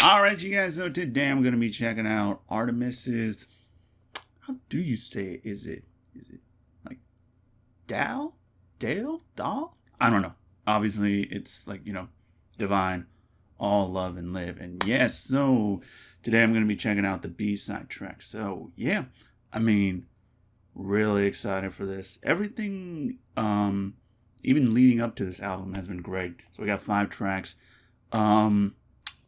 All right, you guys. So today I'm gonna be checking out ARTMS's. How do you say it? Is it like Dall, Dale, Dall? I don't know. Obviously, it's like Devine, All Love and Live. And yes, so today I'm gonna be checking out the B-side track. So yeah, I mean, really excited for this. Everything, even leading up to this album has been great. So we got 5 tracks. Um,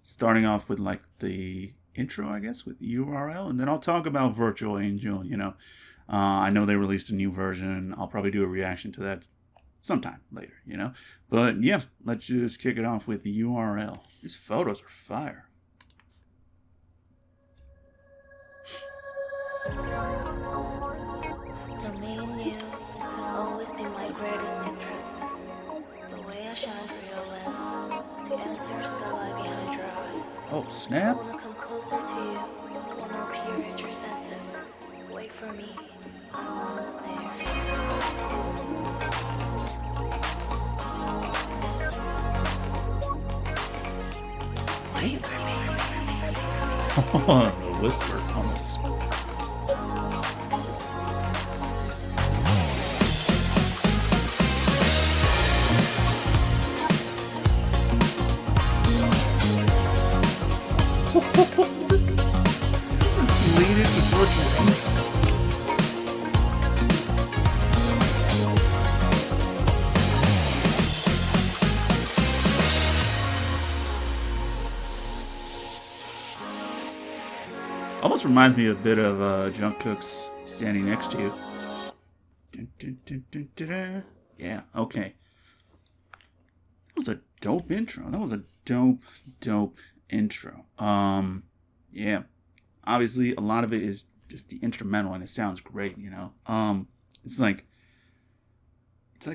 Starting off with like the intro, I guess, with URL, and then I'll talk about Virtual Angel. I know they released a new version. I'll probably do a reaction to that sometime later. But yeah, let's just kick it off with the URL. These photos are fire. Domain you has always been my greatest interest. The way I shine through your lens, the answers that lie behind your eyes. Oh, I snap. wanna come closer to you, wanna appear at your senses. Wait for me, I'm almost there. Wait for me. A whisper almost. Just lead into Virtual Angel. Almost reminds me a bit of Jungkook's Standing Next to You. Dun, dun, dun, dun, dun, dun. Yeah, okay. That was a dope intro. That was a dope intro. Yeah. Obviously, a lot of it is just the instrumental, and it sounds great. It's like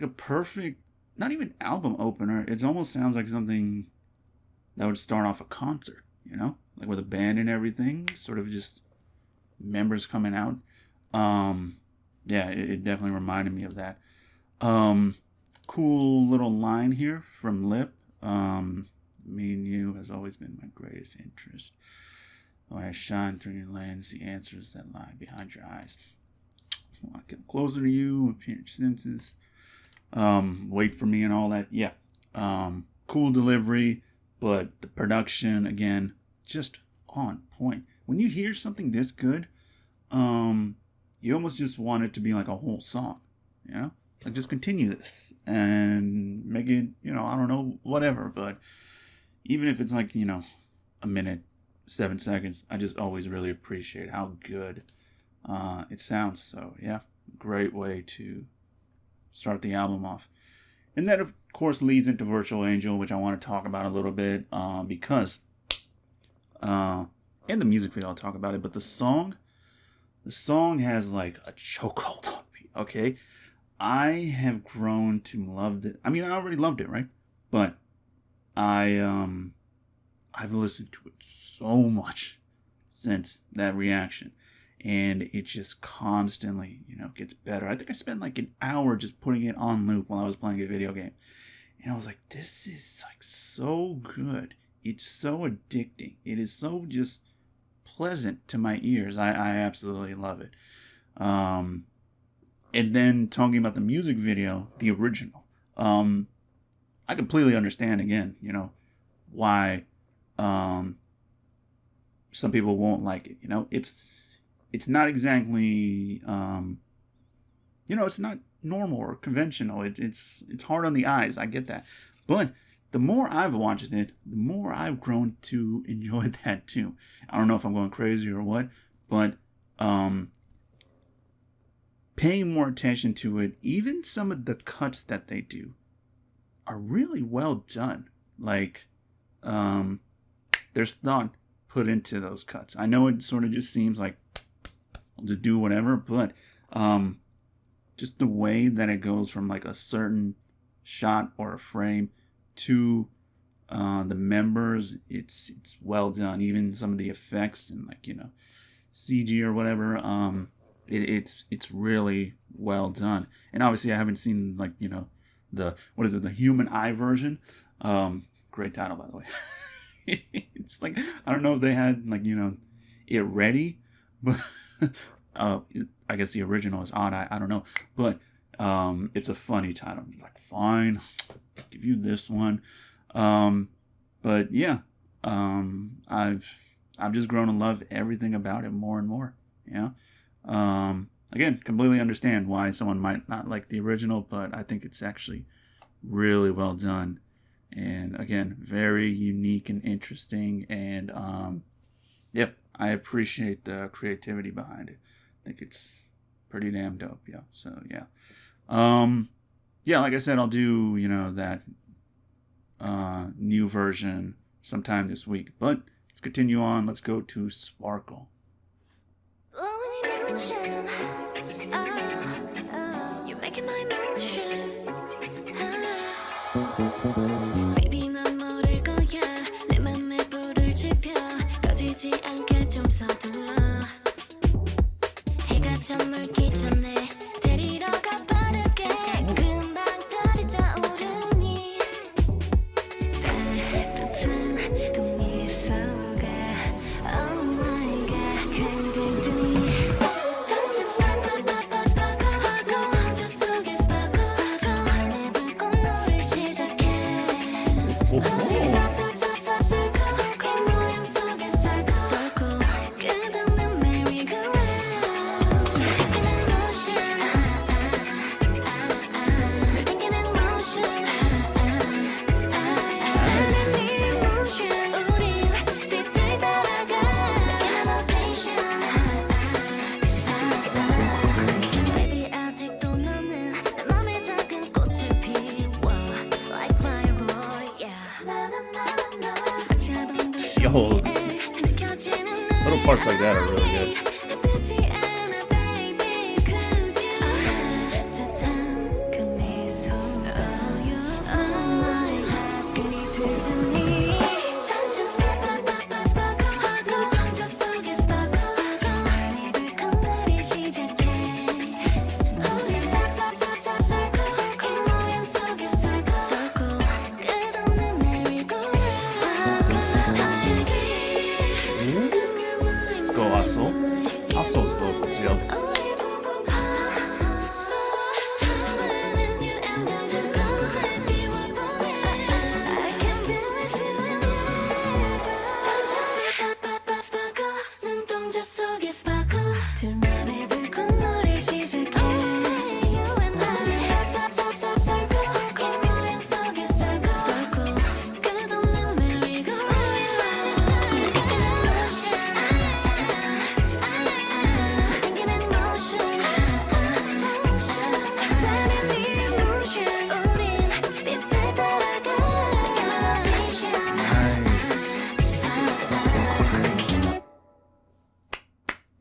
a perfect, not even album opener. It almost sounds like something that would start off a concert. Like with a band and everything, sort of just members coming out. Yeah, it definitely reminded me of that. Cool little line here from Lip. Me and you has always been my greatest interest. Oh, I shine through your lens, the answers that lie behind your eyes. I want to get closer to you, appear in your senses. Wait for me and all that. Yeah. Cool delivery, but the production, again, just on point. When you hear something this good, you almost just want it to be like a whole song. Like just continue this and make it, I don't know, whatever. But even if it's like, a minute, 7 seconds, I just always really appreciate how good it sounds. So yeah, great way to start the album off. And that, of course, leads into Virtual Angel, which I want to talk about a little bit because in the music video I'll talk about it, but the song has like a chokehold on me. Okay, I have grown to love it. I mean, I already loved it, right? But I've listened to it so much since that reaction, and it just constantly, gets better. I think I spent like an hour just putting it on loop while I was playing a video game, and I was like, this is like so good. It's so addicting. It is so just pleasant to my ears. I absolutely love it. And then talking about the music video, the original, I completely understand again, why some people won't like it. It's not exactly it's not normal or conventional. It's hard on the eyes. I get that, but the more I've watched it, the more I've grown to enjoy that too. I don't know if I'm going crazy or what, but paying more attention to it, even some of the cuts that they do are really well done. Like, there's thought put into those cuts. I know it sort of just seems like to do whatever, but just the way that it goes from like a certain shot or a frame to the members, it's well done. Even some of the effects and like CG or whatever, it's really well done. And obviously I haven't seen like the human eye version. Great title, by the way. It's like, I don't know if they had like, it ready, but I guess the original is Odd Eye. I don't know, but it's a funny title. It's like, fine, I'll give you this one. But yeah, I've just grown to love everything about it more and more. Yeah. Again, completely understand why someone might not like the original, but I think it's actually really well done. And again, very unique and interesting. And yep, I appreciate the creativity behind it. I think it's pretty damn dope. Yeah. So yeah. Yeah, like I said, I'll do, that new version sometime this week. But let's continue on. Let's go to Sparkle. You're making my motion. Baby, 난 모를 거야. 내 맘에 불을 지펴. 꺼지지 않게 좀 서둘러. 해가 저물기 전에 데리러 가 빠르게. 금방 달이 차오르니. 따뜻한 그 미소가 Oh my god 괜히 들뜨니. Yo, little parts like that are really good. Hustle's vocals, yo.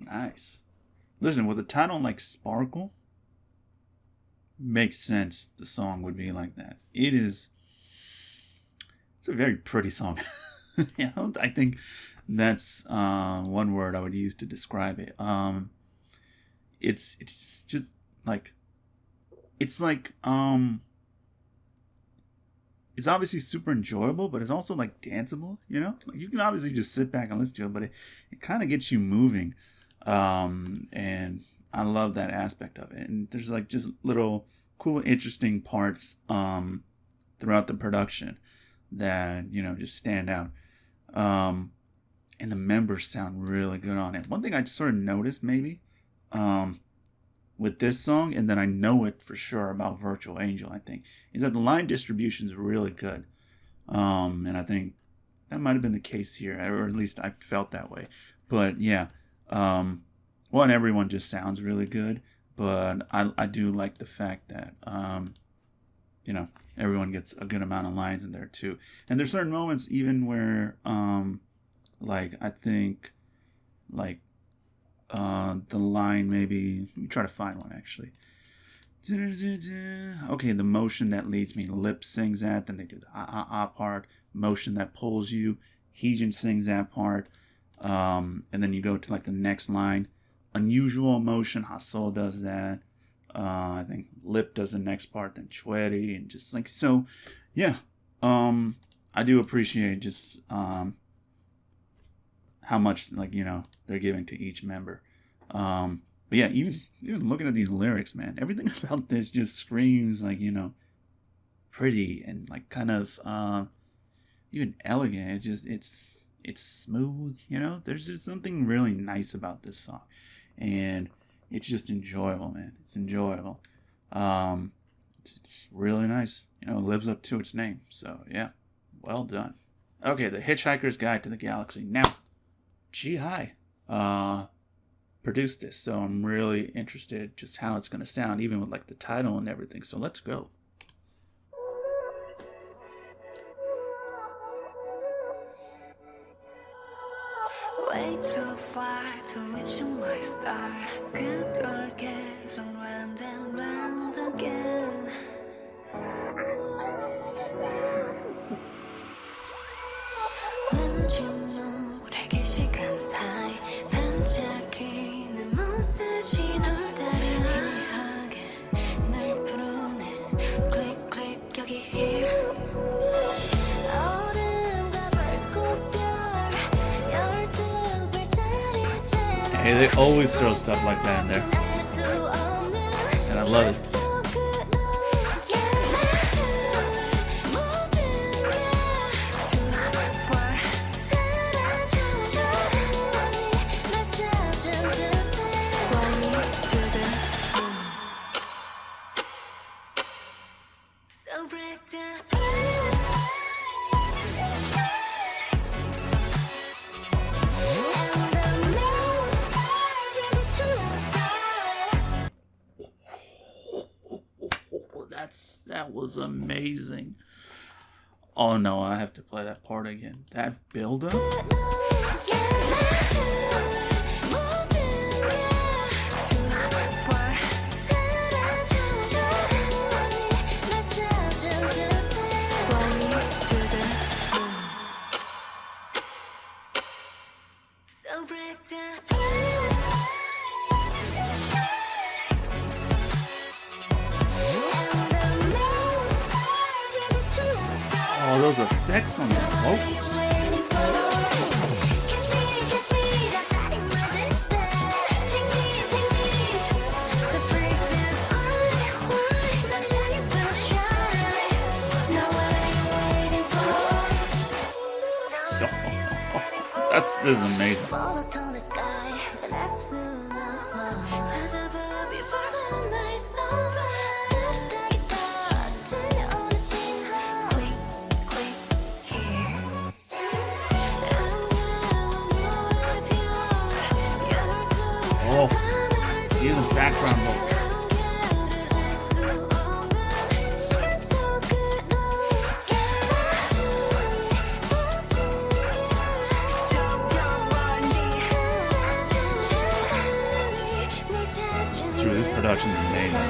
Nice. Listen, with a title like Sparkle, makes sense the song would be like that. It's a very pretty song. I think that's one word I would use to describe it. It's just like, it's obviously super enjoyable, but it's also like danceable, Like, you can obviously just sit back and listen to it, but it kind of gets you moving. And I love that aspect of it. And there's like just little cool, interesting parts throughout the production that, just stand out. And the members sound really good on it. One thing I just sort of noticed maybe with this song, and then I know it for sure about Virtual Angel, I think, is that the line distribution is really good. And I think that might have been the case here, or at least I felt that way. But yeah, one, everyone just sounds really good, but I do like the fact that, everyone gets a good amount of lines in there too. And there's certain moments even where, I think, the line maybe, let me try to find one actually. Okay, the motion that leads me, Lip sings that, then they do the ah part, motion that pulls you, Heejin sings that part, and then you go to like the next line, unusual emotion, Hasol does that, I think Lip does the next part, then Chweri, and just like, so, yeah, I do appreciate just, how much, like, you know, they're giving to each member. But yeah, even looking at these lyrics, man, everything about this just screams like, you know, pretty and like kind of even elegant. It's smooth, you know. There's just something really nice about this song, and it's just enjoyable, man. It's enjoyable. It's really nice. You know, it lives up to its name. So yeah, well done. Okay, The Hitchhiker's Guide to the Galaxy. Now, G.I. produced this, so I'm really interested just how it's gonna sound, even with like the title and everything. So let's go. Way too far to reach my star. Good or get on round and round again. 왠지 모르게 시간 사이 반짝이는 모습이 널 따라 희미하게 날 부르네. Click click 여기 here. Hey, they always throw stuff like that in there, and I love it. That was amazing. Oh no, I have to play that part again. That build up. Oh, those effects on the vocals. This is amazing. Oh, even background vocals. Dude, this production is amazing.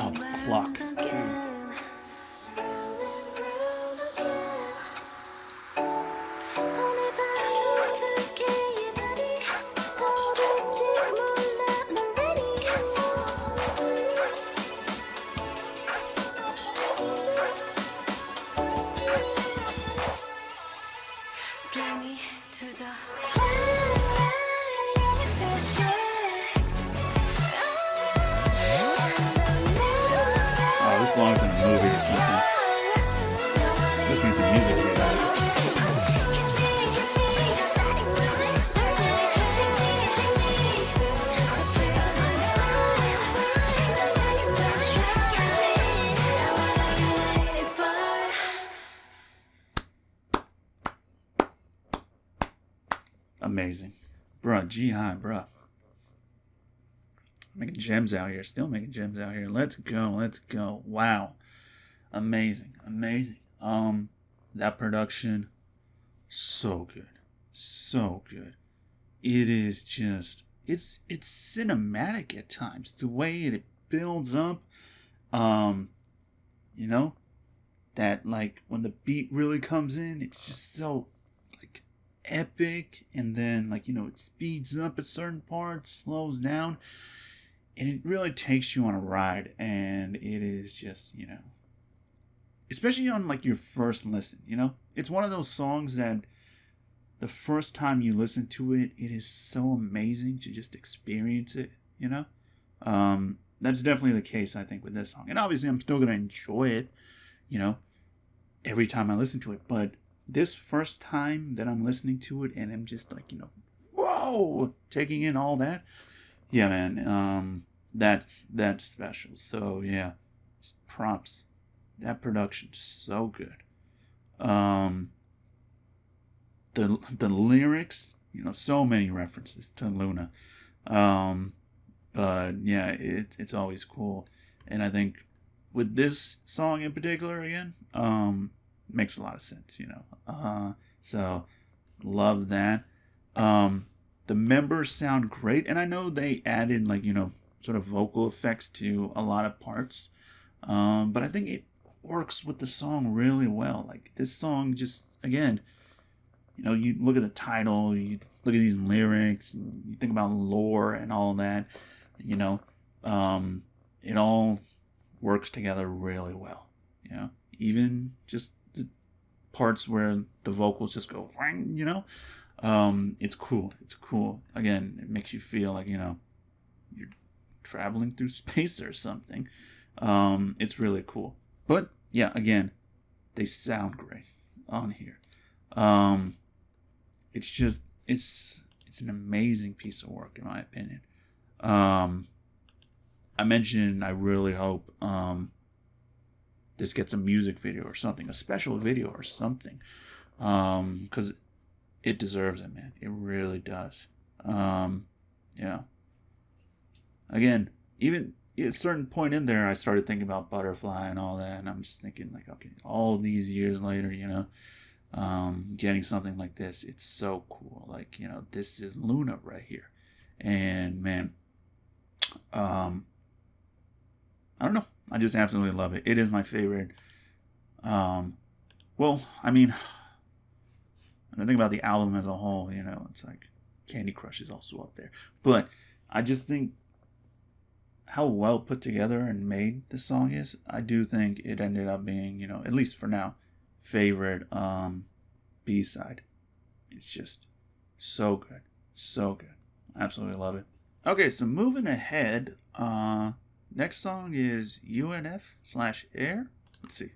Oh, the clock. This belongs in a movie or something. Listening to music here, guys. Amazing. Bruh, G-High, bruh. Making gems out here. Still making gems out here. Let's go. Let's go. Wow. Amazing. Amazing. that production, so good. So good. It is just, it's cinematic at times. The way it builds up, you know, that like when the beat really comes in, it's just so like epic, and then like, you know, it speeds up at certain parts, slows down, and it really takes you on a ride. And it is just, you know, especially on like your first listen, you know, it's one of those songs that the first time you listen to it, it is so amazing to just experience it, you know. That's definitely the case, I think, with this song. And obviously I'm still gonna enjoy it, you know, every time I listen to it. But this first time that I'm listening to it, and I'm just like, you know, whoa, taking in all that, yeah, man, that's special. So yeah, just props. That production's so good. The lyrics, you know, so many references to Luna. But yeah, it's always cool. And I think with this song in particular, again, makes a lot of sense, you know. So love that. The members sound great, and I know they added like, you know, sort of vocal effects to a lot of parts. But I think it works with the song really well. Like this song just, again, you know, you look at the title, you look at these lyrics, you think about lore and all that, you know, it all works together really well, you know, even just the parts where the vocals just go, you know, it's cool. It's cool. Again, it makes you feel like, you know, you're traveling through space or something. It's really cool. But yeah, again, they sound great on here. It's just, it's an amazing piece of work in my opinion. I mentioned I really hope this gets a music video or something, a special video or something, because it deserves it, man. It really does. Yeah. Again, even at a certain point in there, I started thinking about Butterfly and all that, and I'm just thinking like, okay, all these years later, you know, getting something like this, it's so cool. Like, you know, this is Luna right here, and man, I don't know, I just absolutely love it. It is my favorite. Well, I mean, when I think about the album as a whole, you know, it's like Candy Crush is also up there, but I just think how well put together and made the song is. I do think it ended up being, you know, at least for now, favorite B-side. It's just so good. So good. Absolutely love it. Okay, so moving ahead, next song is UNF/Air. Let's see.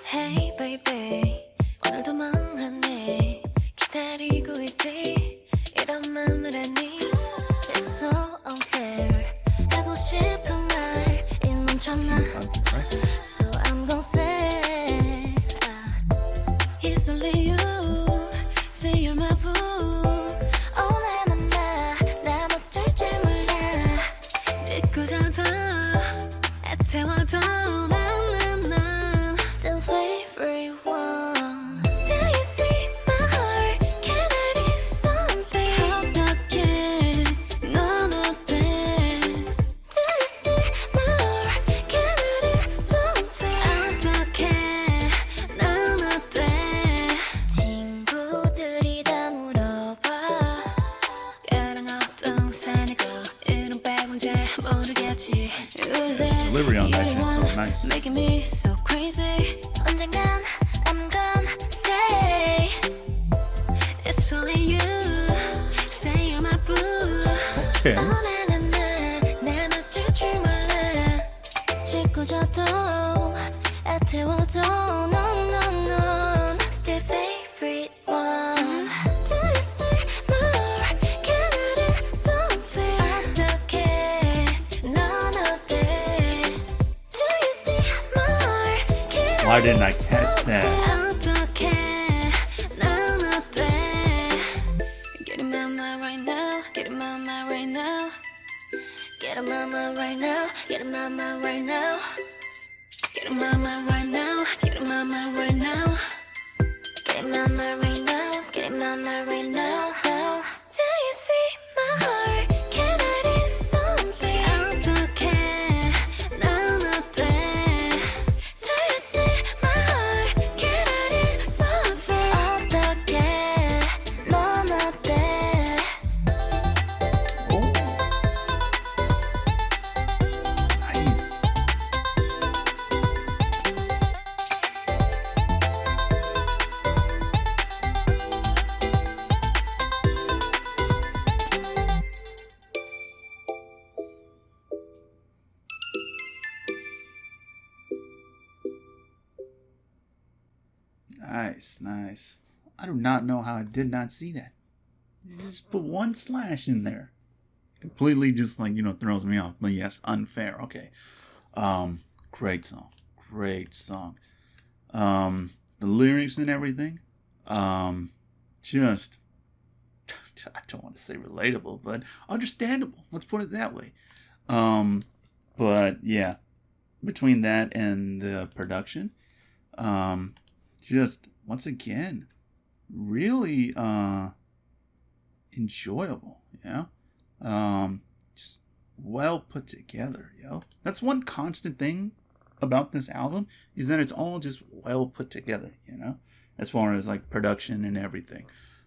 Hey baby, 오늘도 망하네. 기다리고 있지. 이런 맘을 하니. It's so unfair. 하고 싶은 말 넘쳐나. So I'm gon' say, it's only you. Say you're my boo. Oh na na na, 나 어쩔 줄 몰라. 짓궂어도 애태워도. Delivery on that shit's so nice. Making me so crazy. 언젠간 I'm gonna say it's only you. Say you're my boo. Okay. 난 어쩔 줄 몰라. 짓궂어도 애태워도 no no no. Still favorite one. Do you see more? Can I do something? 어떡해 넌 어때? Do you see more? Why didn't I catch that? 어떡해 Get in my mind right now. Get in my mind right now. Get in my mind right now. Get in my mind right now. Get in my mind right now. Do you see my heart? Can I do something? 어떡해? 난 어때? Do you see my heart? Can I do something? 어떡해? 넌 어때? Nice. Nice, nice. I do not know how I did not see that. You just put one slash in there. Completely just like, throws me off. But yes, unfair. Okay. Great song. Great song. The lyrics and everything. Just I don't want to say relatable, but understandable. Let's put it that way. But yeah, between that and the production, just once again, really enjoyable, just well put together, That's one constant thing about this album is that it's all just well put together, as far as like production and everything.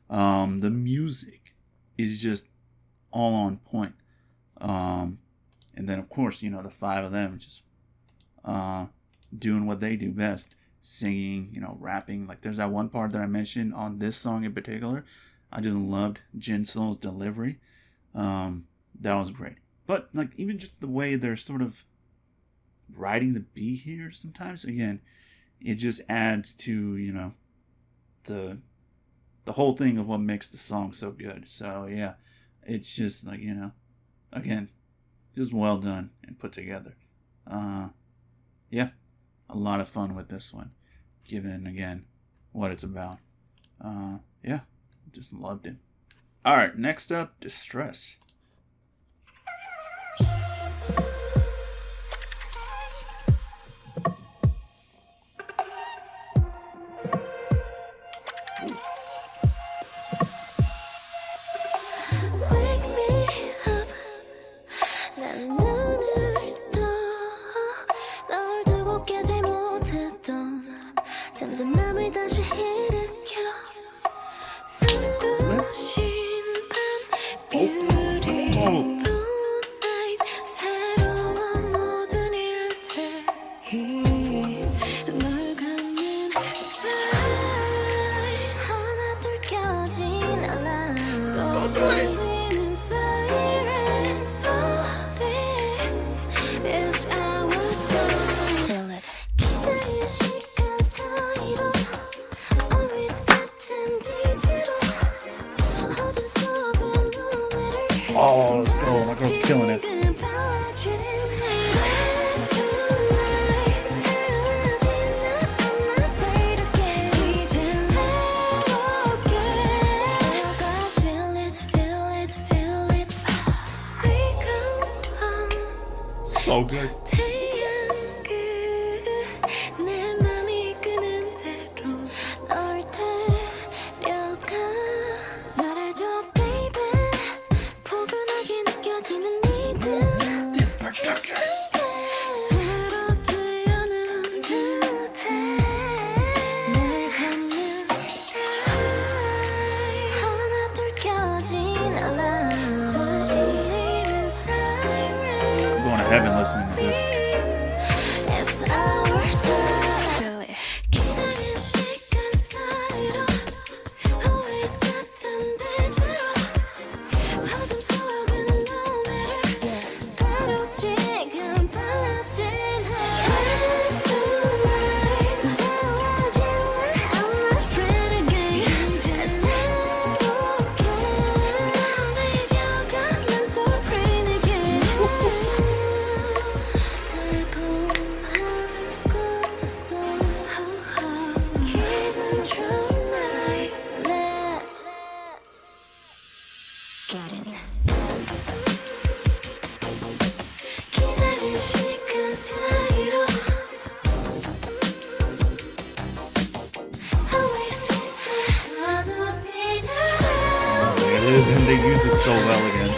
The music is just all on point. And then of course, the five of them just doing what they do best. Singing, rapping. Like there's that one part that I mentioned on this song in particular. I just loved Jinso's delivery. That was great. But like even just the way they're sort of riding the beat here sometimes, again, it just adds to, the whole thing of what makes the song so good. So yeah, it's just like, again, just well done and put together. Yeah. A lot of fun with this one, given, again, what it's about. Yeah, just loved it. All right, next up, Distress. Wake me up. 난 눈을 떠. 널 두고 깨지 못했던 잠든 맘을 다시 일으켜. 눈부신 밤 beautiful night 새로운 모든 일들이 널 갖는 사이 하나둘 껴진 알람 또 울리는 siren 소리 It's our time 기다린 시간 사이로 Always 같은 빛으로 어둠 속은 눈물을 Oh, let's go. My girl's killing it. So good. 내 맘이 끄는 대로 널 데려가 말해줘 baby 포근하게 느껴지는 믿음 This production. 서로 뛰어는 듯해 날 갖는 사이 하나둘 껴진 알람 들리는 siren I'm going to heaven listening to this. It's our time. 기다린 시간 사이로 Always 같은 빛으로 어둠 속은 눈물을 바로 지금 빨라진 Tonight 달라진 I'm not afraid again 새롭게 싸운 이별가 난 또 brain again is, and they use it so well again.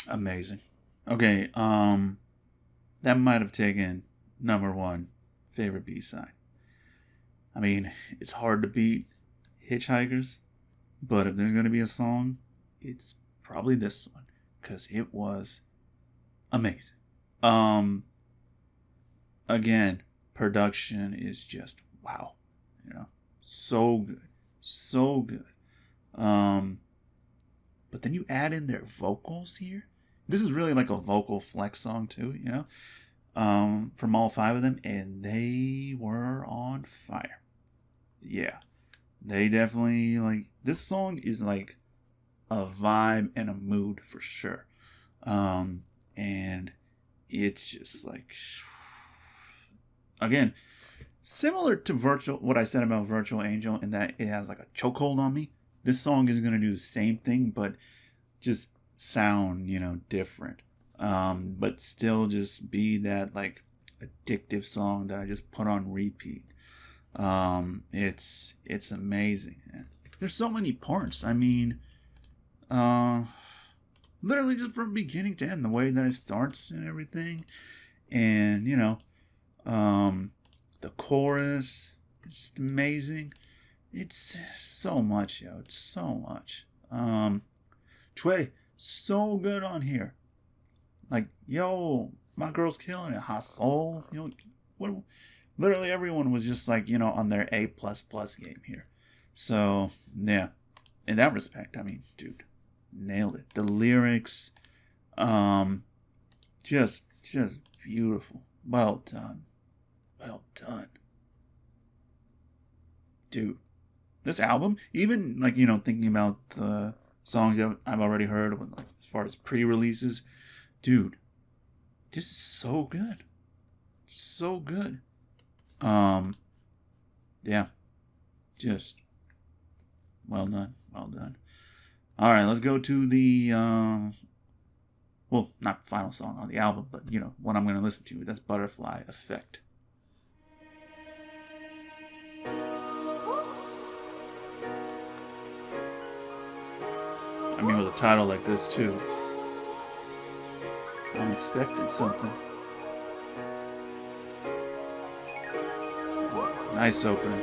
Amazing. Okay, that might have taken number one favorite B-side. I mean, it's hard to beat Hitchhikers, but if there's going to be a song, it's probably this one, because it was amazing. Again, production is just wow, you know, so good, so good. But then you add in their vocals here. This is really like a vocal flex song too, you know, from all five of them, and they were on fire. Yeah, they definitely, like, this song is like a vibe and a mood for sure. And it's just like, again, similar to Virtual, what I said about Virtual Angel, in that it has like a chokehold on me. This song is going to do the same thing, but just sound, you know, different. But still just be that like addictive song that I just put on repeat. It's amazing. There's so many parts. I mean, literally just from beginning to end, the way that it starts and everything. And, you know, the chorus is just amazing. It's so much, yo. It's so much. Trey, so good on here. Like, yo, my girl's killing it. Hot Soul. You know, what? Literally everyone was just like, you know, on their A++ game here. So, yeah. In that respect, I mean, dude, nailed it. The lyrics, just beautiful. Well done. Well done. Dude, this album, even, like, you know, thinking about the songs that I've already heard, like, as far as pre-releases, dude, this is so good. So good. Yeah, just well done. Well done. All right, let's go to the, well, not final song on the album, but, you know, what I'm going to listen to. That's Butterfly Effect. I mean, with a title like this, too, I'm expecting something. Nice opening.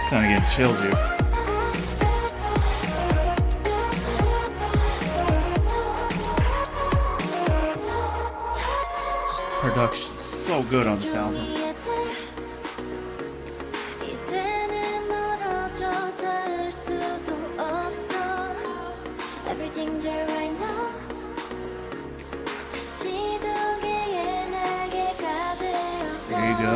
Kind of getting chills here. Production so good on this album. There you go.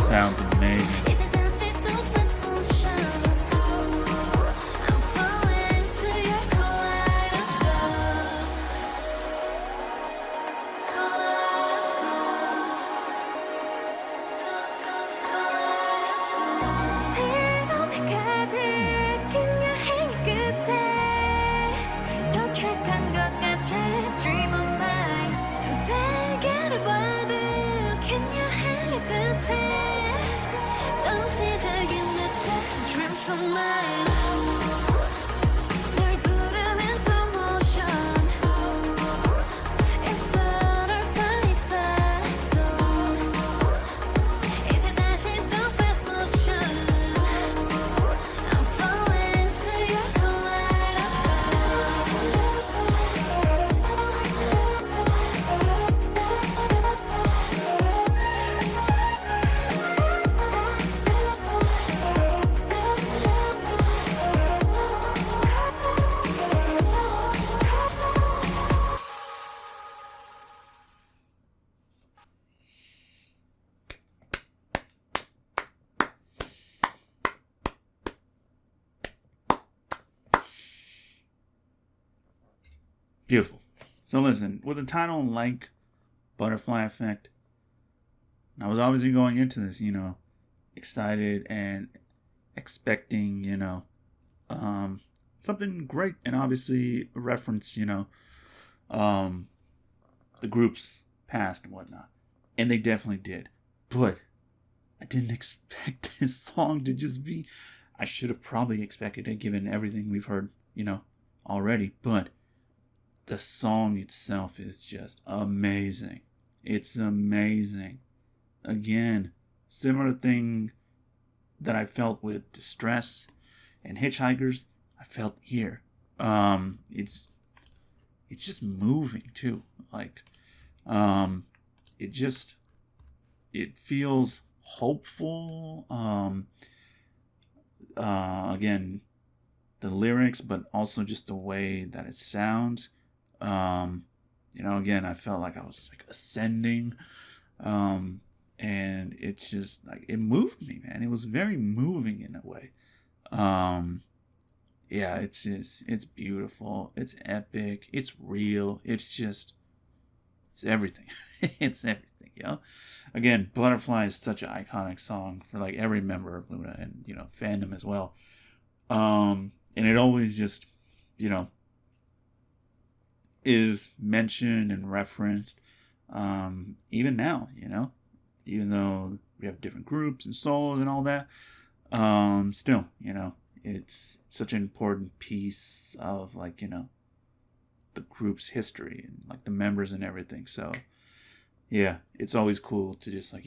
Sounds amazing. on mine. 널 부르는 slow motion. It's butterfly effect. 이제 다시 또 fast motion. I'm falling to your Beautiful. So listen, with a title like Butterfly Effect, I was obviously going into this, excited and expecting, something great, and obviously reference, the group's past and whatnot. And they definitely did. But I didn't expect this song to just be, I should have probably expected it given everything we've heard, already. But the song itself is just amazing. It's amazing. Again, similar thing that I felt with Distress and Hitchhikers, I felt here. It's just moving too. Like, it feels hopeful. Again, the lyrics, but also just the way that it sounds. Again, I felt like I was like ascending, and it's just like it moved me, man. It was very moving in a way. It's beautiful. It's epic. It's real. It's everything. It's everything, Again, Butterfly is such an iconic song for like every member of Luna and fandom as well. And it always just is mentioned and referenced, even now, even though we have different groups and solos and all that, still, it's such an important piece of like, the group's history and like the members and everything. So yeah, it's always cool to just like,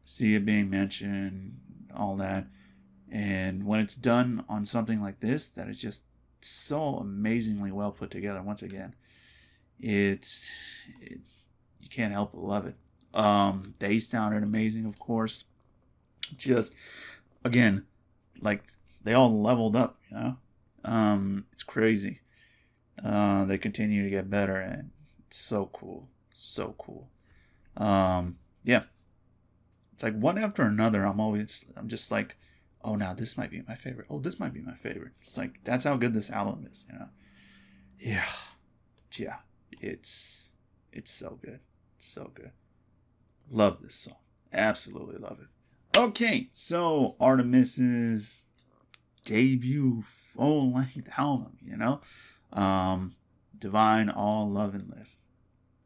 see it being mentioned, all that. And when it's done on something like this, that is just so amazingly well put together. Once again, you can't help but love it. They sounded amazing, of course. Just again, like they all leveled up, it's crazy. They continue to get better, and it's so cool. Yeah, it's like one after another. I'm just like, oh, now this might be my favorite. Oh, this might be my favorite. It's like, that's how good this album is, Yeah. It's so good. So good. Love this song. Absolutely love it. Okay, so ARTMS's debut full-length album, Devine, All Love and Live.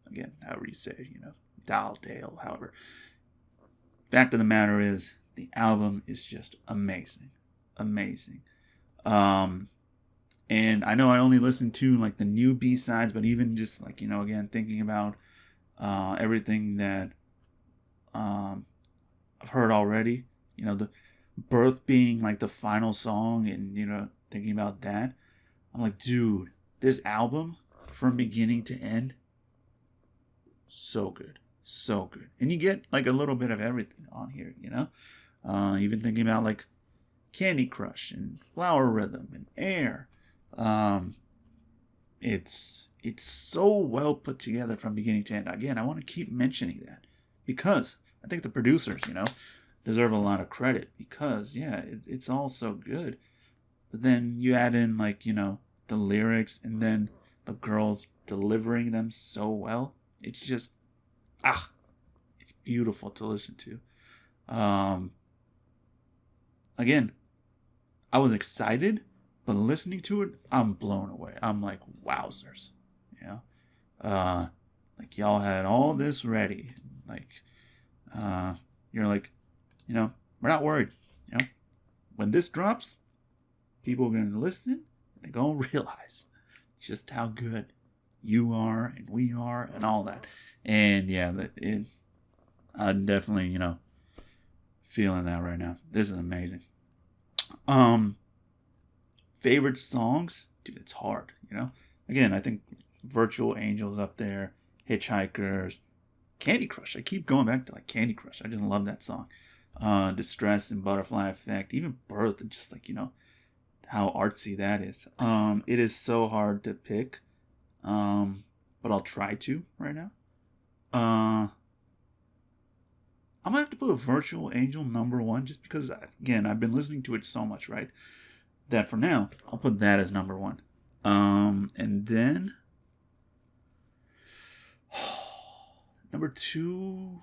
Again, however you say it, Dall, however. Fact of the matter is, the album is just amazing. And I know I only listened to like the new B-sides, but even just like, again, thinking about everything that I've heard already, the Birth being like the final song, and, thinking about that, I'm like, dude, this album from beginning to end, so good. And you get like a little bit of everything on here, even thinking about like Candy Crush and Flower Rhythm and Air. It's so well put together from beginning to end. Again, I want to keep mentioning that because I think the producers, deserve a lot of credit because, it's all so good. But then you add in like, the lyrics and then the girls delivering them so well. It's just, it's beautiful to listen to. Again, I was excited, but listening to it, I'm blown away. I'm like, wowzers, like y'all had all this ready. Like, you're like, we're not worried. You know, when this drops, people are going to listen and they're going to realize just how good you are and we are and all that. And yeah, I'm definitely, you know, feeling that right now. This is amazing. Favorite songs? Dude, it's hard, you know? Again, I think Virtual Angels up there, Hitchhikers, Candy Crush. I keep going back to like Candy Crush. I just love that song. Distress and Butterfly Effect, even Birth, and just like, you know, how artsy that is. It is so hard to pick. But I'll try to right now. I'm gonna have to put Virtual Angel #1 just because, again, I've been listening to it so much, right? That for now, I'll put that as #1. And then #2,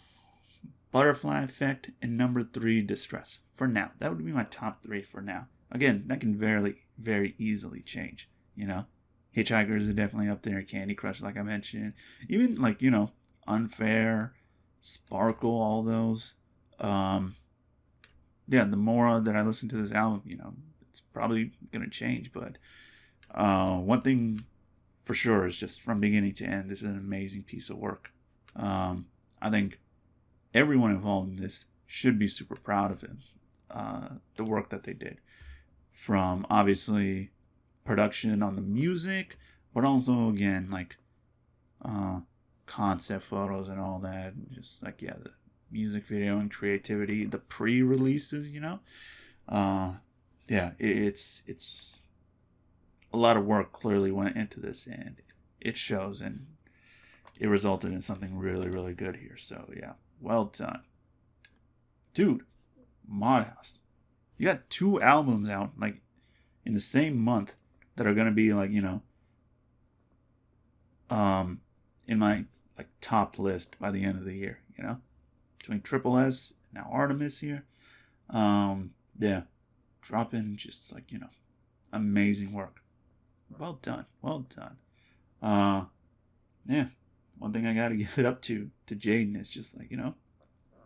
Butterfly Effect, and #3, Distress. For now, that would be my top 3 for now. Again, that can very easily change, you know? Hitchhikers is definitely up there. Candy Crush, like I mentioned. Even, like, you know, Unfair, Sparkle, all those. Yeah, the more that I listen to this album, you know, it's probably going to change. But one thing for sure is just from beginning to end, this is an amazing piece of work. I think everyone involved in this should be super proud of it. The work that they did. From, obviously, production on the music, but also, again, like concept photos and all that. And just like, yeah, the music video and creativity, the pre-releases, you know. Yeah, it's a lot of work clearly went into this, and it shows, and it resulted in something really good here. So yeah, well done, dude. Modhouse, you got 2 albums out like in the same month that are gonna be like, you know, in my like top list by the end of the year, you know, between Triple S, now ARTMS here. Yeah, dropping just like, you know, amazing work. Well done. Yeah, one thing I gotta give it up to Jaden is just like, you know,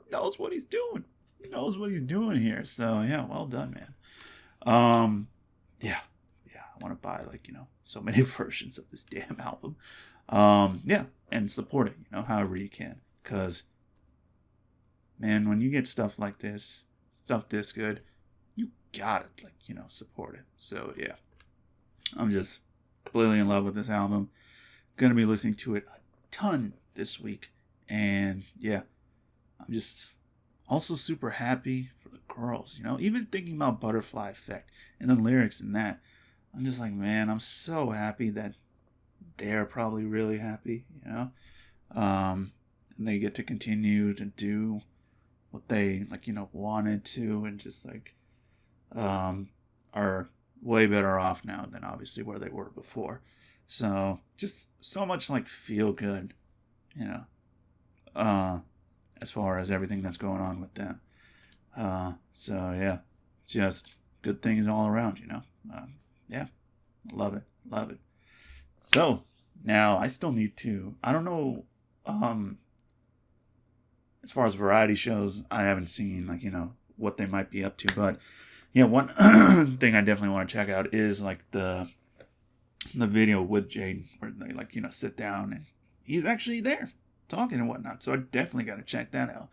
knows what he's doing. He knows what he's doing here. So yeah, well done, man. Yeah, I want to buy like, you know, so many versions of this damn album. Yeah, and support it, you know, however you can. Cause man, when you get stuff like this, stuff this good, you gotta like, you know, support it. So yeah, I'm just completely in love with this album. Gonna be listening to it a ton this week, and yeah, I'm just also super happy for the girls, you know, even thinking about Butterfly Effect and the lyrics in that, I'm just like, man, I'm so happy that they're probably really happy, you know, and they get to continue to do what they, like, you know, wanted to, and just like are way better off now than obviously where they were before. So just so much like feel good, you know, as far as everything that's going on with them. So yeah, just good things all around, you know. Yeah, love it. So now I still need to, I don't know, as far as variety shows, I haven't seen, like, you know, what they might be up to, but yeah, one thing I definitely want to check out is like the video with Jaden, where they, like, you know, sit down and he's actually there talking and whatnot. So I definitely got to check that out.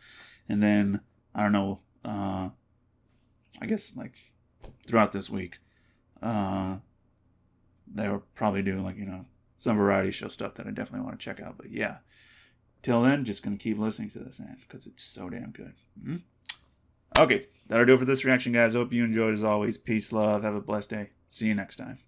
And then I don't know, I guess like throughout this week, they were probably doing, like, you know, some variety show stuff that I definitely want to check out. But yeah, till then, just gonna keep listening to this, man, because it's so damn good. Mm-hmm. Okay, that'll do it for this reaction, guys. Hope you enjoyed as always. Peace, love, have a blessed day. See you next time.